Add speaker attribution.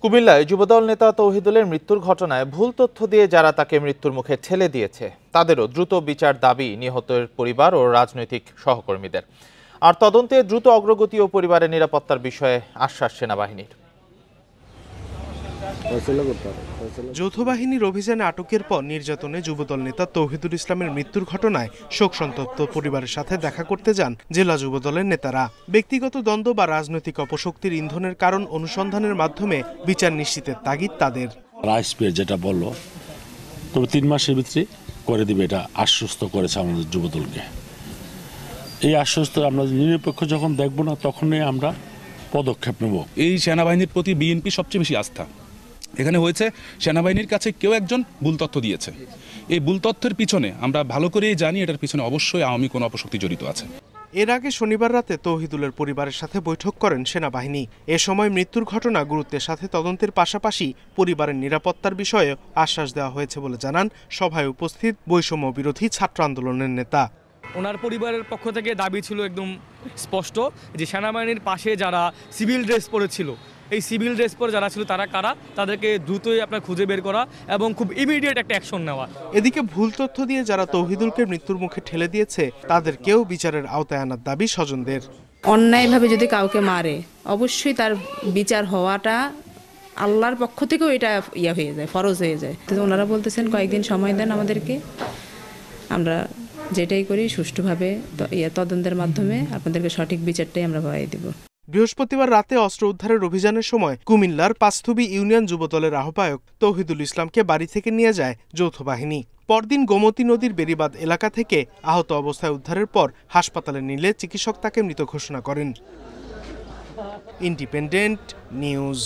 Speaker 1: কুমিল্লায় যুবদল নেতা তৌহিদুলের মৃত্যুর ঘটনায় ভুল তথ্য দিয়ে যারা তাকে মৃত্যুর মুখে ঠেলে দিয়েছে তাদেরও দ্রুত বিচার দাবি নিহতের পরিবার ও রাজনৈতিক সহকর্মীদের। আর তদন্তে দ্রুত অগ্রগতি ও পরিবারের নিরাপত্তার বিষয়ে আশ্বাস সেনাবাহিনীর।
Speaker 2: যৌথ বাহিনীর অভিযানে আটকের পর নির্যাতনে যুবদল নেতা তৌহিদুল ইসলামের মৃত্যুর ঘটনায় শোক সন্তপ্ত পরিবারের সাথে দেখা করতে যান জেলা যুবদলের নেতারা। ব্যক্তিগত দ্বন্দ্ব বা রাজনৈতিক অপশক্তির ইন্ধনের কারণ অনুসন্ধানের মাধ্যমে বিচার নিশ্চিতের তাগিদ তাদের।
Speaker 3: রাইসপের যেটা বললো তবে 3 মাসের ভিতরে করে দিবে, এটা আশ্বস্ত করেছে আমাদের যুবদলকে। এই আশ্বস্ত আমরা নিরপেক্ষ যখন দেখব না তখনই আমরা পদক্ষেপ নেব।
Speaker 4: এই সেনাবাহিনীর প্রতি বিএনপি সবচেয়ে বেশি আস্থা। এখানে হয়েছে সেনাবাহিনীর কাছে কেউ একজন ভুল তথ্য দিয়েছে। এই ভুল তথ্যের পিছনে আমরা ভালো করেই জানি এটার পিছনে অবশ্যই আওয়ামী কোনো অপশক্তি জড়িত আছে।
Speaker 2: এর আগে শনিবার রাতে তৌহিদুলের পরিবারের সাথে বৈঠক করেন সেনাবাহিনী। এ সময় মৃত্যুর ঘটনা গুরুত্বের সাথে তদন্তের পাশাপাশি পরিবারের নিরাপত্তার বিষয়ে আশ্বাস দেওয়া হয়েছে বলে জানান সভায় উপস্থিত বৈষম্য বিরোধী ছাত্র আন্দোলনের নেতা।
Speaker 5: ওনার পরিবারের পক্ষ থেকে দাবি ছিল একদম স্পষ্ট যে সেনাবাহিনীর পাশে যারা সিভিল ড্রেস পরেছিল, এই সিভিল ড্রেস পরে যারা ছিল তারা কারা, তাদেরকে দ্রুতই আপনার খুঁজে বের করা এবং খুব ইমিডিয়েট একটা অ্যাকশন নেওয়া।
Speaker 2: এদিকে ভুল তথ্য দিয়ে যারা তৌহিদুলকে মৃত্যুর মুখে ঠেলে দিয়েছে তাদেরকেও বিচারের আওতায় আনার দাবি স্বজনদের।
Speaker 6: অন্যায়ভাবে যদি কাউকে মারে অবশ্যই তার বিচার হওয়াটা আল্লাহর পক্ষ থেকেও এটা হয়ে যায়, ফরজ হয়ে যায়। তো ওনারা বলতেছেন কয়েকদিন সময় দেন আমাদেরকে, আমরা যেটাই করি সুষ্ঠুভাবে তদন্তের মাধ্যমে আপনাদেরকে সঠিক বিচারটাই আমরা পাইয়ে দেব।
Speaker 2: বৃহস্পতিবার রাতে অস্ত্র উদ্ধারের অভিযানের সময় কুমিল্লার পাঁচথুবি ইউনিয়ন যুবদলের আহ্বায়ক তৌহিদুল ইসলামকে বাড়ি থেকে নিয়ে যায় যৌথ বাহিনী। পরদিন গোমতী নদীর বেড়িবাঁধ এলাকা থেকে আহত অবস্থায় উদ্ধারের পর হাসপাতালে নিলে চিকিৎসক তাকে মৃত ঘোষণা করেন। Independent news.